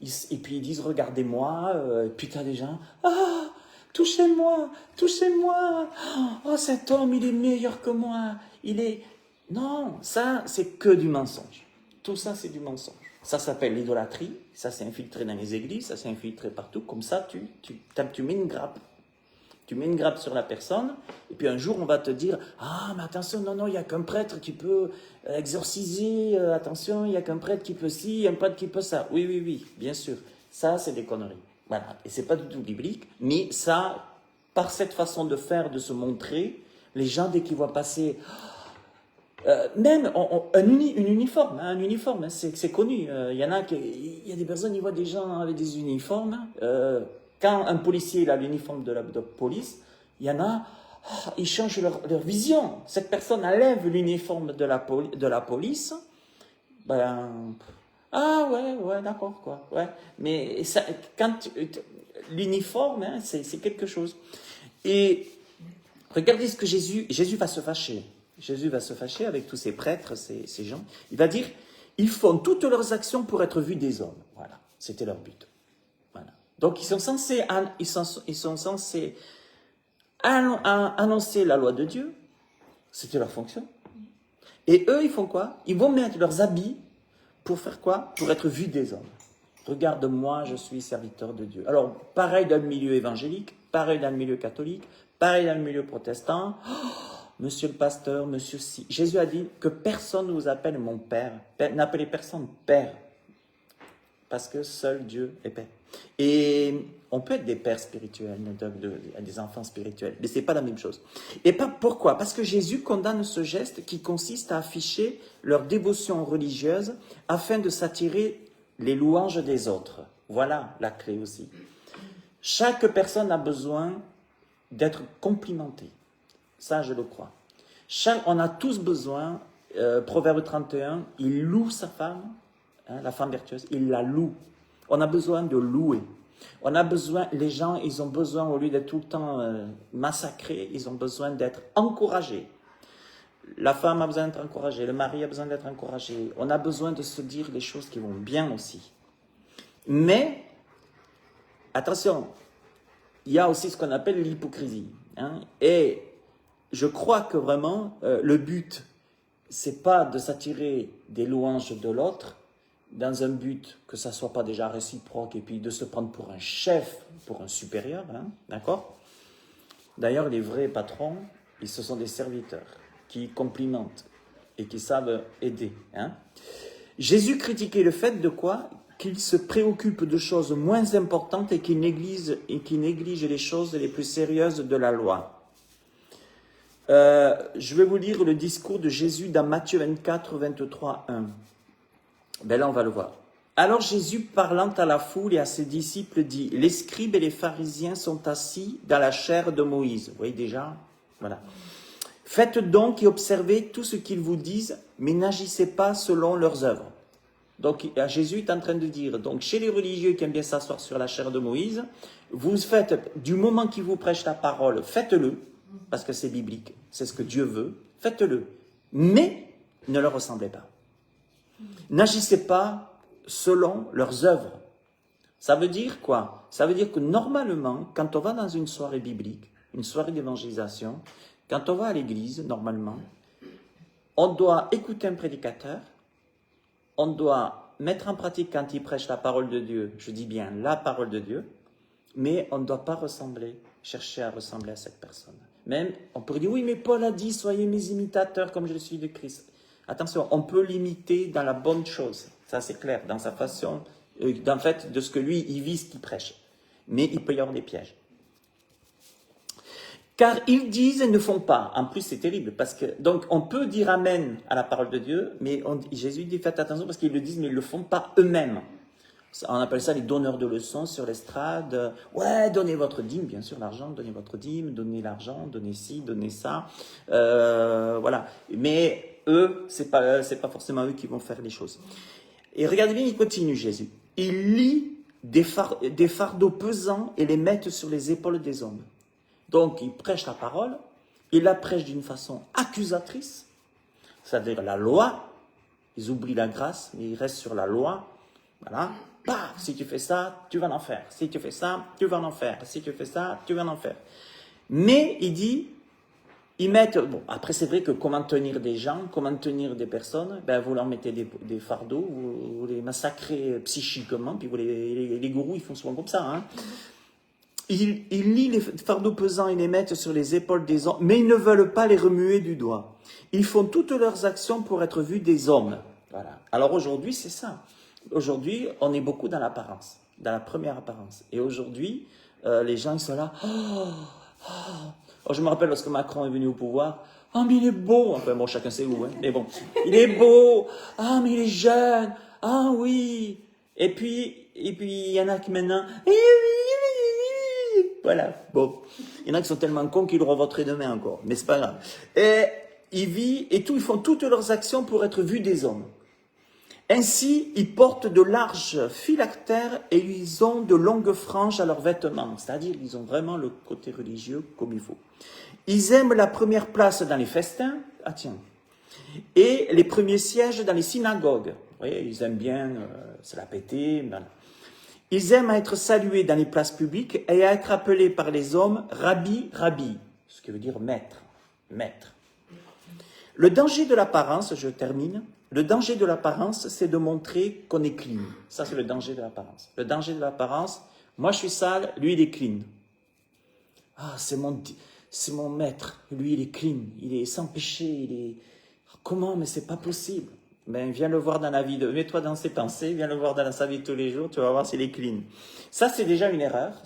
et puis ils disent, regardez-moi, puis tu as des gens, touchez-moi, touchez-moi, oh, cet homme, il est meilleur que moi, Non, ça, c'est que du mensonge. Tout ça, c'est du mensonge. Ça s'appelle l'idolâtrie, ça s'est infiltré dans les églises, ça s'est infiltré partout. Comme ça, tu mets une grappe. Tu mets une grappe sur la personne, et puis un jour, on va te dire « Ah, mais attention, non, il n'y a qu'un prêtre qui peut exorciser, attention, il n'y a qu'un prêtre qui peut ci, un prêtre qui peut ça. » Oui, bien sûr. Ça, c'est des conneries. Voilà. Et c'est pas du tout biblique, mais ça, par cette façon de faire, de se montrer, les gens, dès qu'ils voient passer... même un uniforme, hein, c'est connu. Il y a des personnes, ils voient des gens avec des uniformes. Quand un policier a l'uniforme de police, il y en a, ils changent leur vision. Cette personne enlève l'uniforme de la police. Ouais, d'accord, quoi. Ouais. Mais ça, l'uniforme, hein, c'est quelque chose. Et regardez ce que Jésus va se fâcher. Jésus va se fâcher avec tous ces prêtres, ces gens. Il va dire, ils font toutes leurs actions pour être vus des hommes. Voilà, c'était leur but. Voilà. Donc ils sont censés annoncer la loi de Dieu. C'était leur fonction. Et eux, ils font quoi? Ils vont mettre leurs habits pour faire quoi? Pour être vus des hommes. Regarde-moi, je suis serviteur de Dieu. Alors, pareil dans le milieu évangélique, pareil dans le milieu catholique, pareil dans le milieu protestant. Monsieur le pasteur, monsieur si. Jésus a dit que personne ne vous appelle mon Père. N'appelez personne Père. Parce que seul Dieu est Père. Et on peut être des pères spirituels, des enfants spirituels, mais ce n'est pas la même chose. Et pourquoi? Parce que Jésus condamne ce geste qui consiste à afficher leur dévotion religieuse afin de s'attirer les louanges des autres. Voilà la clé aussi. Chaque personne a besoin d'être complimentée. Ça, je le crois. On a tous besoin, Proverbe 31, il loue sa femme, hein, la femme vertueuse, il la loue. On a besoin de louer. On a besoin, les gens, ils ont besoin, au lieu d'être tout le temps massacrés, ils ont besoin d'être encouragés. La femme a besoin d'être encouragée, le mari a besoin d'être encouragé. On a besoin de se dire les choses qui vont bien aussi. Mais, attention, il y a aussi ce qu'on appelle l'hypocrisie. Hein, et je crois que vraiment, le but, c'est pas de s'attirer des louanges de l'autre, dans un but que ça soit pas déjà réciproque, et puis de se prendre pour un chef, pour un supérieur, hein, d'accord? D'ailleurs, les vrais patrons, ce sont des serviteurs qui complimentent et qui savent aider. Hein. Jésus critiquait le fait de quoi? Qu'il se préoccupe de choses moins importantes et qu'il néglige les choses les plus sérieuses de la loi. Je vais vous lire le discours de Jésus dans Matthieu 24, 23, 1. Ben là, on va le voir. Alors Jésus, parlant à la foule et à ses disciples, dit « Les scribes et les pharisiens sont assis dans la chaire de Moïse. » Vous voyez déjà? Voilà. « Faites donc et observez tout ce qu'ils vous disent, mais n'agissez pas selon leurs œuvres. » Donc Jésus est en train de dire, donc chez les religieux qui aiment bien s'asseoir sur la chaire de Moïse, vous faites, du moment qu'ils vous prêchent la parole, faites-le, parce que c'est biblique, c'est ce que Dieu veut, faites-le, mais ne leur ressemblez pas. N'agissez pas selon leurs œuvres. Ça veut dire quoi? Ça veut dire que normalement, quand on va dans une soirée biblique, une soirée d'évangélisation, quand on va à l'église, normalement, on doit écouter un prédicateur, on doit mettre en pratique quand il prêche la parole de Dieu, je dis bien la parole de Dieu, mais on ne doit pas chercher à ressembler à cette personne. Même, on pourrait dire, oui, mais Paul a dit, soyez mes imitateurs comme je suis de Christ. Attention, on peut l'imiter dans la bonne chose, ça c'est clair, dans sa façon, en fait, de ce que lui, il vit, ce qu'il prêche. Mais il peut y avoir des pièges. Car ils disent et ne font pas. En plus, c'est terrible, parce que, donc, on peut dire Amen à la parole de Dieu, mais Jésus dit, faites attention, parce qu'ils le disent, mais ils ne le font pas eux-mêmes. On appelle ça les donneurs de leçons sur l'estrade. Ouais, donnez votre dîme, bien sûr, l'argent, donnez votre dîme, donnez l'argent, donnez ci, donnez ça. Voilà. Mais eux, c'est pas forcément eux qui vont faire les choses. Et regardez bien, il continue, Jésus. Il lie des fardeaux pesants et les met sur les épaules des hommes. Donc, il prêche la parole, il la prêche d'une façon accusatrice, c'est-à-dire la loi. Ils oublient la grâce, mais ils restent sur la loi. Voilà. Paf, si tu fais ça, tu vas en enfer. Si tu fais ça, tu vas en enfer. Si tu fais ça, tu vas en enfer. Mais il dit, ils mettent, bon, après c'est vrai que comment tenir des gens, comment tenir des personnes, ben vous leur mettez des fardeaux, vous les massacrez psychiquement, puis vous les gourous, ils font souvent comme ça. Hein. Ils lient les fardeaux pesants et les mettent sur les épaules des hommes, mais ils ne veulent pas les remuer du doigt. Ils font toutes leurs actions pour être vus des hommes. Voilà. Alors aujourd'hui, c'est ça. Aujourd'hui, on est beaucoup dans l'apparence, dans la première apparence. Et aujourd'hui, les gens ils sont là. Oh, je me rappelle lorsque Macron est venu au pouvoir. Ah, mais il est beau. Enfin bon, chacun sait où, hein. Mais bon, il est beau. Ah, mais il est jeune. Ah oui. Et puis il y en a qui maintenant. Voilà. Bon, il y en a qui sont tellement cons qu'ils le revoteraient demain encore. Mais c'est pas grave. Et ils font toutes leurs actions pour être vus des hommes. Ainsi, ils portent de larges phylactères et ils ont de longues franges à leurs vêtements. C'est-à-dire qu'ils ont vraiment le côté religieux comme il faut. Ils aiment la première place dans les festins. Ah tiens. Et les premiers sièges dans les synagogues. Vous voyez, ils aiment bien se la péter. Voilà. Ils aiment à être salués dans les places publiques et à être appelés par les hommes Rabbi, Rabbi. Ce qui veut dire maître. Maître. Le danger de l'apparence, je termine. Le danger de l'apparence, c'est de montrer qu'on est clean. Ça, c'est le danger de l'apparence. Le danger de l'apparence, moi je suis sale, lui il est clean. Ah, c'est mon maître, lui il est clean, il est sans péché, il est... Comment? Mais c'est pas possible. Ben, viens le voir dans la vie, mets-toi dans ses pensées, viens le voir dans sa vie de tous les jours, tu vas voir s'il est clean. Ça, c'est déjà une erreur.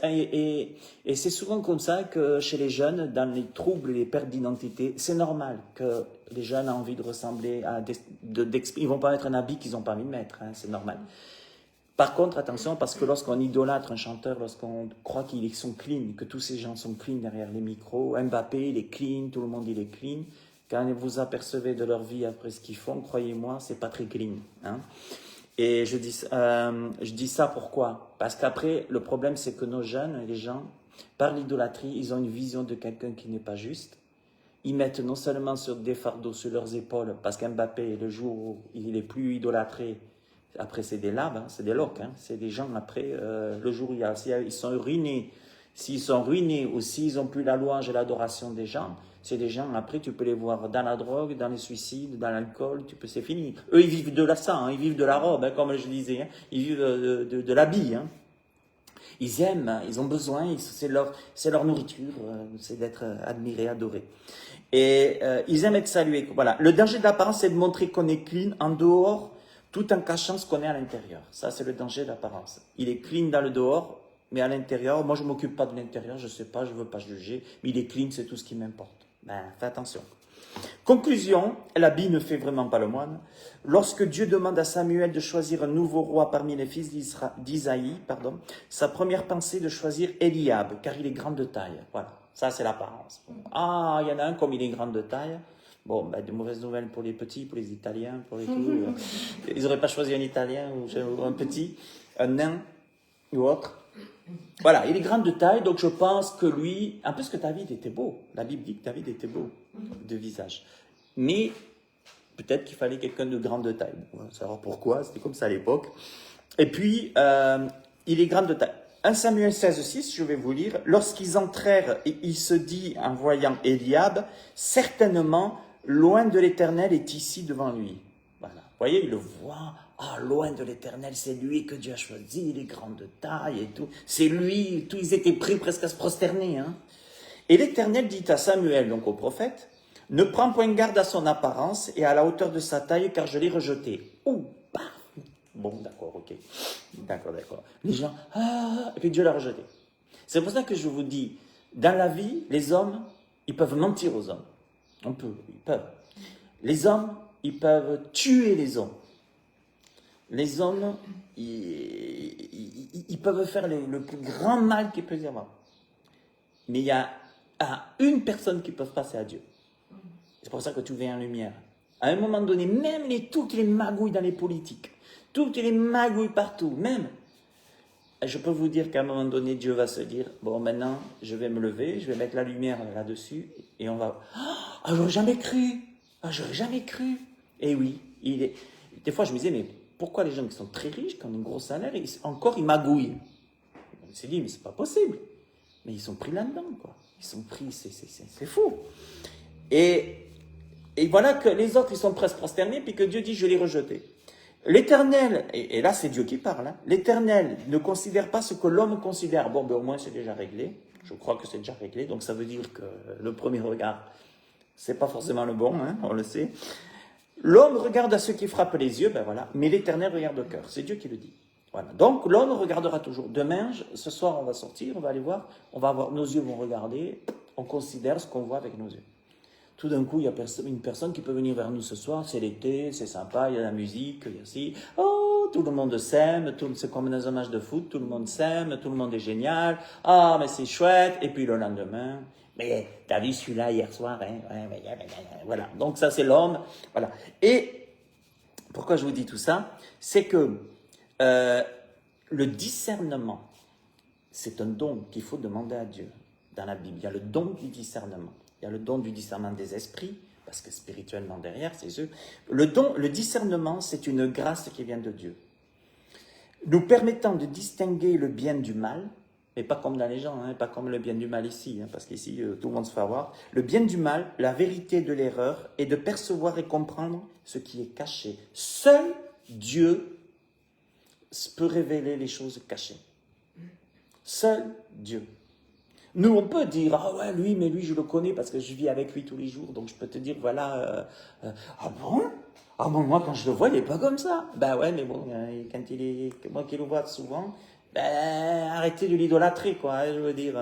Et c'est souvent comme ça que chez les jeunes, dans les troubles, les pertes d'identité, c'est normal que les jeunes aient envie de ressembler à ils vont pas mettre un habit qu'ils n'ont pas envie de mettre, hein, c'est normal. Par contre, attention, parce que lorsqu'on idolâtre un chanteur, lorsqu'on croit qu'ils sont clean, que tous ces gens sont clean derrière les micros, Mbappé, il est clean, tout le monde, il est clean. Quand vous apercevez de leur vie après ce qu'ils font, croyez-moi, c'est pas très clean. Hein. Et je dis ça pourquoi? Parce qu'après, le problème, c'est que nos jeunes, les gens, par l'idolâtrie, ils ont une vision de quelqu'un qui n'est pas juste. Ils mettent non seulement sur des fardeaux sur leurs épaules, parce qu'Mbappé, le jour où il est plus idolâtré, après c'est des labs, hein, c'est des locs, hein, c'est des gens après, le jour où ils sont ruinés, s'ils sont ruinés ou s'ils n'ont plus la louange et l'adoration des gens, c'est des gens, après, tu peux les voir dans la drogue, dans les suicides, dans l'alcool, c'est fini. Eux, ils vivent de la sang, hein, ils vivent de la robe, hein, comme je disais, hein, ils vivent de l'habit. Hein. Ils aiment, ils ont besoin, c'est leur nourriture, c'est d'être admiré, adoré. Et ils aiment être salués. Voilà. Le danger de l'apparence, c'est de montrer qu'on est clean en dehors, tout en cachant ce qu'on est à l'intérieur. Ça, c'est le danger de l'apparence. Il est clean dans le dehors, mais à l'intérieur, moi, je ne m'occupe pas de l'intérieur, je ne sais pas, je ne veux pas juger, mais il est clean, c'est tout ce qui m'importe. Ben, fais attention. Conclusion, l'habit ne fait vraiment pas le moine. Lorsque Dieu demande à Samuel de choisir un nouveau roi parmi les fils d'Isaïe, sa première pensée est de choisir Eliab, car il est grand de taille. Voilà, ça c'est l'apparence. Ah, il y en a un comme il est grand de taille. Bon, ben, de mauvaises nouvelles pour les petits, pour les Italiens, pour les tout. Ils n'auraient pas choisi un Italien ou un petit, un nain ou autre. Voilà, il est grand de taille, donc je pense que lui, en plus que David était beau, la Bible dit que David était beau de visage, mais peut-être qu'il fallait quelqu'un de grande taille, on va savoir pourquoi, c'était comme ça à l'époque. Et puis, il est grand de taille. 1 Samuel 16,6, je vais vous lire. Lorsqu'ils entrèrent, il se dit en voyant Eliab, certainement, loin de l'Éternel est ici devant lui. Voilà. Vous voyez, il le voit. Ah, loin de l'Éternel, c'est lui que Dieu a choisi, il est grand de taille et tout. C'est lui, tout, ils étaient pris presque à se prosterner. Hein. Et l'Éternel dit à Samuel, donc au prophète, ne prends point garde à son apparence et à la hauteur de sa taille, car je l'ai rejeté. Ouh, paf. Bon, d'accord, ok. D'accord. Les gens, ah, et puis Dieu l'a rejeté. C'est pour ça que je vous dis, dans la vie, les hommes, ils peuvent mentir aux hommes. Ils peuvent. Les hommes, ils peuvent tuer les hommes. Les hommes, ils peuvent faire le plus grand mal qu'il peut y avoir. Mais il y a une personne qui peut passer à Dieu. C'est pour ça que tu viens en lumière. À un moment donné, même toutes les magouilles dans les politiques, toutes les magouilles partout, même, je peux vous dire qu'à un moment donné, Dieu va se dire, bon, maintenant, je vais me lever, je vais mettre la lumière là-dessus, et on va... Ah, j'aurais jamais cru. Et oui, des fois, je me disais, mais pourquoi les gens qui sont très riches, qui ont une grosse salaire, ils magouillent? On s'est dit, mais c'est pas possible. Mais ils sont pris là-dedans, quoi. Ils sont pris, c'est fou. Et voilà que les autres, ils sont presque prosternés, puis que Dieu dit, je l'ai rejeté. L'Éternel, et là c'est Dieu qui parle, hein, l'Éternel ne considère pas ce que l'homme considère. Bon, ben au moins c'est déjà réglé. Je crois que c'est déjà réglé, donc ça veut dire que le premier regard, c'est pas forcément le bon, hein, on le sait. L'homme regarde à ce qui frappe les yeux, ben voilà, mais l'Éternel regarde au cœur. C'est Dieu qui le dit. Voilà. Donc l'homme regardera toujours. Demain, ce soir, on va sortir, on va aller voir, nos yeux vont regarder, on considère ce qu'on voit avec nos yeux. Tout d'un coup, il y a une personne qui peut venir vers nous ce soir, c'est l'été, c'est sympa, il y a la musique, il y a ci. Oh, tout le monde s'aime, c'est comme dans un match de foot, tout le monde s'aime, tout le monde est génial. Ah, mais c'est chouette. Et puis le lendemain, mais t'as vu celui-là hier soir, hein? Voilà. Donc ça, c'est l'homme. Voilà. Et pourquoi je vous dis tout ça? C'est que le discernement, c'est un don qu'il faut demander à Dieu. Dans la Bible, il y a le don du discernement. Il y a le don du discernement des esprits, parce que spirituellement derrière, c'est eux. Le discernement, c'est une grâce qui vient de Dieu. Nous permettant de distinguer le bien du mal, mais pas comme dans les gens, hein, pas comme le bien du mal ici, hein, parce qu'ici, tout le monde se fait avoir. Le bien du mal, la vérité de l'erreur, est de percevoir et comprendre ce qui est caché. Seul Dieu peut révéler les choses cachées. Seul Dieu. Nous, on peut dire, ah ouais, mais lui, je le connais parce que je vis avec lui tous les jours, donc je peux te dire, voilà, ah bon? Ah bon, moi, quand je le vois, il n'est pas comme ça. Ben ouais, mais bon, moi qui le vois souvent, ben, arrêtez de l'idolâtrer, quoi, hein, je veux dire.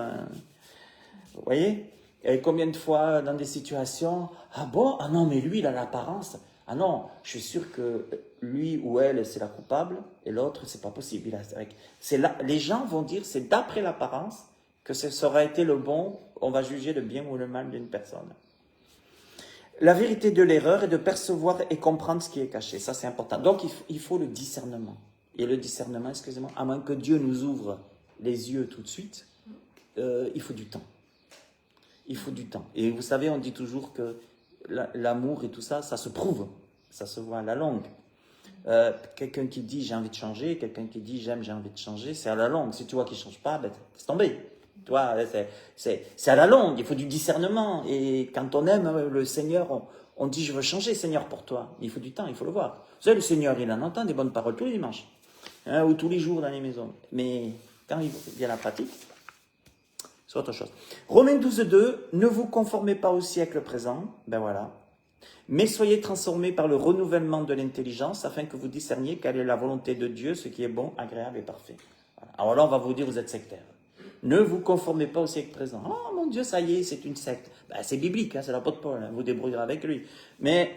Vous voyez? Et combien de fois, dans des situations, ah bon? Ah non, mais lui, il a l'apparence. Ah non, je suis sûr que lui ou elle, c'est la coupable, et l'autre, c'est pas possible. Les gens vont dire, c'est d'après l'apparence, que ça aurait été le bon, on va juger le bien ou le mal d'une personne. La vérité de l'erreur est de percevoir et comprendre ce qui est caché. Ça, c'est important. Donc, il faut le discernement. Et le discernement, excusez-moi, à moins que Dieu nous ouvre les yeux tout de suite, il faut du temps. Il faut du temps. Et vous savez, on dit toujours que l'amour et tout ça, ça se prouve. Ça se voit à la longue. Quelqu'un qui dit j'ai envie de changer, quelqu'un qui dit j'ai envie de changer, c'est à la longue. Si tu vois qu'il ne change pas, ben, laisse tomber. Tu vois, c'est à la longue, il faut du discernement. Et quand on aime le Seigneur, on dit je veux changer Seigneur pour toi. Il faut du temps, il faut le voir. Vous savez, le Seigneur, il en entend des bonnes paroles tous les dimanches, hein, ou tous les jours dans les maisons. Mais quand il vient la pratique, c'est autre chose. Romains 12,2, ne vous conformez pas au siècle présent, ben voilà, mais soyez transformés par le renouvellement de l'intelligence afin que vous discerniez quelle est la volonté de Dieu, ce qui est bon, agréable et parfait. Voilà. Alors là, on va vous dire, vous êtes sectaire. Ne vous conformez pas au siècle présent. Oh mon Dieu, ça y est, c'est une secte. Ben, c'est biblique, hein, c'est l'apôtre Paul, hein, vous débrouillerez avec lui. Mais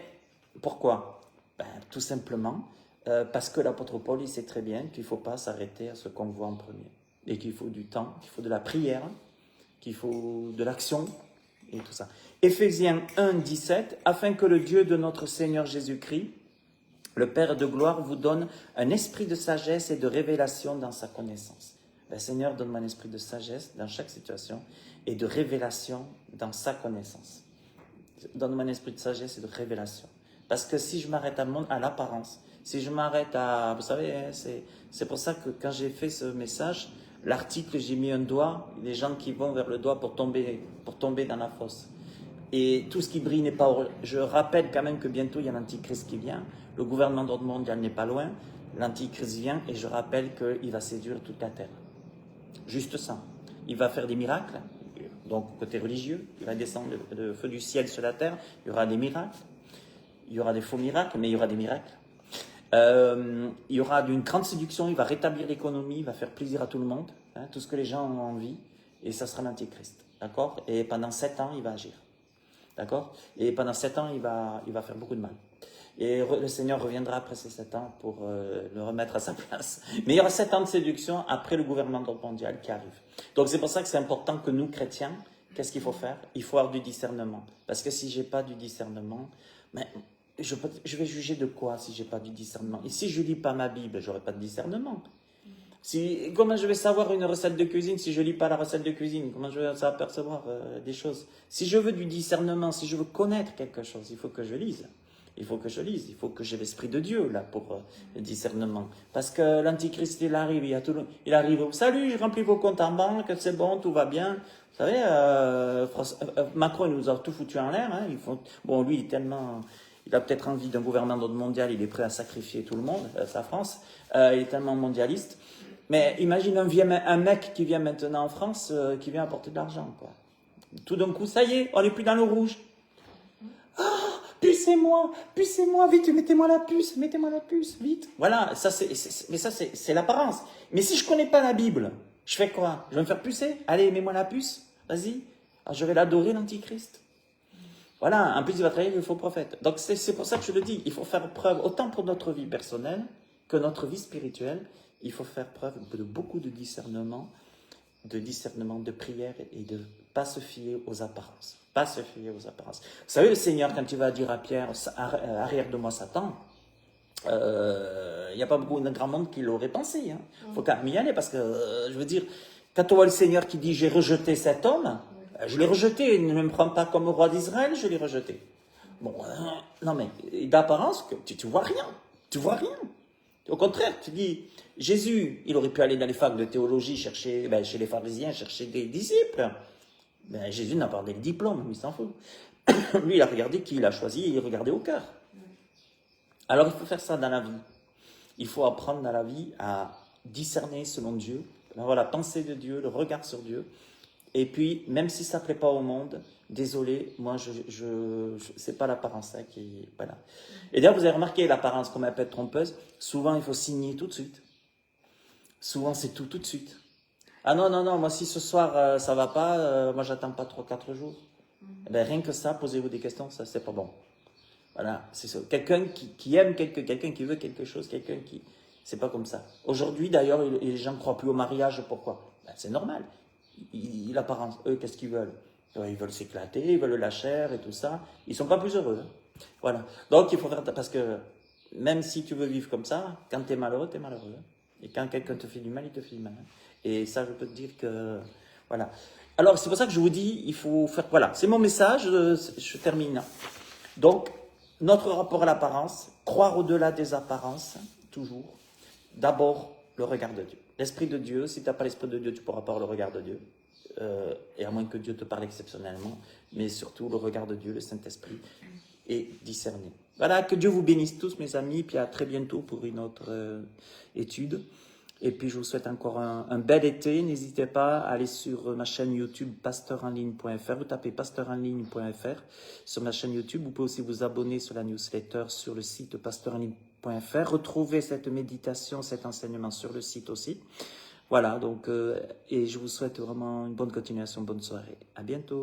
pourquoi? Ben, tout simplement parce que l'apôtre Paul, il sait très bien qu'il ne faut pas s'arrêter à ce qu'on voit en premier. Et qu'il faut du temps, qu'il faut de la prière, qu'il faut de l'action et tout ça. Éphésiens 1, 17, afin que le Dieu de notre Seigneur Jésus-Christ, le Père de gloire, vous donne un esprit de sagesse et de révélation dans sa connaissance. Ben, Seigneur, donne-moi un esprit de sagesse dans chaque situation et de révélation dans sa connaissance. Donne-moi un esprit de sagesse et de révélation. Parce que si je m'arrête à l'apparence, Si je m'arrête à... Vous savez, hein, c'est pour ça que quand j'ai fait ce message, l'article, j'ai mis un doigt, les gens qui vont vers le doigt pour tomber dans la fosse. Et tout ce qui brille n'est pas... Je rappelle quand même que bientôt, il y a l'Antichrist qui vient. Le gouvernement d'ordre mondial n'est pas loin. L'Antichrist vient et je rappelle qu'il va séduire toute la terre. Juste ça. Il va faire des miracles. Donc, côté religieux, il va descendre le feu du ciel sur la terre. Il y aura des miracles. Il y aura des faux miracles, mais il y aura des miracles. Il y aura une grande séduction. Il va rétablir l'économie. Il va faire plaisir à tout le monde. Hein, tout ce que les gens ont envie. Et ça sera l'Antichrist. D'accord? Et pendant 7 ans, il va agir. D'accord? Et pendant 7 ans, il va faire beaucoup de mal. Et le Seigneur reviendra après ces 7 ans pour le remettre à sa place. Mais il y aura 7 ans de séduction après le gouvernement mondial qui arrive. Donc c'est pour ça que c'est important que nous, chrétiens, qu'est-ce qu'il faut faire? Il faut avoir du discernement. Parce que si je n'ai pas du discernement, mais je vais juger de quoi si je n'ai pas du discernement? Et si je ne lis pas ma Bible, je n'aurai pas de discernement. Comment je vais savoir une recette de cuisine si je ne lis pas la recette de cuisine? Comment je vais apercevoir des choses? Si je veux du discernement, si je veux connaître quelque chose, il faut que je lise. Il faut que je lise, il faut que j'ai l'Esprit de Dieu là pour le discernement. Parce que l'Antichrist, il arrive, il arrive, salut, j'ai rempli vos comptes en banque, c'est bon, tout va bien. Vous savez, Macron, il nous a tout foutu en l'air. Hein, bon, lui, il a peut-être envie d'un gouvernement d'ordre mondial, il est prêt à sacrifier tout le monde, sa France. Il est tellement mondialiste. Mais imagine un mec qui vient maintenant en France, qui vient apporter de l'argent, quoi. Tout d'un coup, ça y est, on n'est plus dans le rouge. Pucez-moi, vite, mettez-moi la puce, vite. Voilà, mais ça c'est l'apparence. Mais si je connais pas la Bible, je fais quoi? Je vais me faire pucer? Allez, mets-moi la puce, vas-y. Alors, je vais l'adorer, l'Antichrist. Voilà, en plus il va travailler avec le faux prophète. Donc c'est pour ça que je le dis, il faut faire preuve, autant pour notre vie personnelle que notre vie spirituelle, il faut faire preuve de beaucoup de discernement, de prière et de ne pas se fier aux apparences. Pas se fier aux apparences. Vous savez, le Seigneur, quand il va dire à Pierre, arrière de moi Satan, il n'y a pas beaucoup de grand monde qui l'aurait pensé. Hein. Faut quand même y aller parce que, je veux dire, quand on voit le Seigneur qui dit, j'ai rejeté cet homme, je l'ai rejeté, il ne me prend pas comme roi d'Israël, je l'ai rejeté. Bon, non mais, d'apparence, tu vois rien. Tu vois rien. Au contraire, tu dis, Jésus, il aurait pu aller dans les facs de théologie, chercher, chez les pharisiens, chercher des disciples. Ben, Jésus n'a pas des diplômes, il s'en fout. Lui, il a regardé qui il a choisi, il regardait au cœur. Alors, il faut faire ça dans la vie. Il faut apprendre dans la vie à discerner selon Dieu, avoir la pensée de Dieu, le regard sur Dieu. Et puis, même si ça ne plaît pas au monde, désolé, moi, c'est pas l'apparence qui... Voilà. Et d'ailleurs, vous avez remarqué l'apparence, comme elle peut être trompeuse, souvent, il faut signer tout de suite. Souvent, c'est tout de suite. Ah non, moi si ce soir ça va pas, moi j'attends pas 3-4 jours. Ben, rien que ça, posez-vous des questions, ça c'est pas bon. Voilà, c'est ça. Quelqu'un qui aime quelqu'un qui veut quelque chose, quelqu'un qui... C'est pas comme ça. Aujourd'hui d'ailleurs, les gens ne croient plus au mariage, pourquoi? Ben, c'est normal. L'apparence, eux, qu'est-ce qu'ils veulent? Ils veulent s'éclater, ils veulent la chair et tout ça. Ils sont pas plus heureux. Hein. Voilà. Donc il faut faire... Parce que même si tu veux vivre comme ça, quand tu es malheureux, tu es malheureux. Hein. Et quand quelqu'un te fait du mal, il te fait du mal. Hein. Et ça, je peux te dire que... Voilà. Alors, c'est pour ça que je vous dis, il faut faire... Voilà, c'est mon message, je termine. Donc, notre rapport à l'apparence, croire au-delà des apparences, toujours. D'abord, le regard de Dieu. L'Esprit de Dieu, si tu n'as pas l'Esprit de Dieu, tu ne pourras pas avoir le regard de Dieu. Et à moins que Dieu te parle exceptionnellement. Mais surtout, le regard de Dieu, le Saint-Esprit, et discerner. Voilà, que Dieu vous bénisse tous, mes amis, puis à très bientôt pour une autre étude. Et puis, je vous souhaite encore un bel été. N'hésitez pas à aller sur ma chaîne YouTube pasteurenligne.fr. Vous tapez pasteurenligne.fr sur ma chaîne YouTube. Vous pouvez aussi vous abonner sur la newsletter sur le site pasteurenligne.fr. Retrouvez cette méditation, cet enseignement sur le site aussi. Voilà, donc, et je vous souhaite vraiment une bonne continuation, bonne soirée. À bientôt.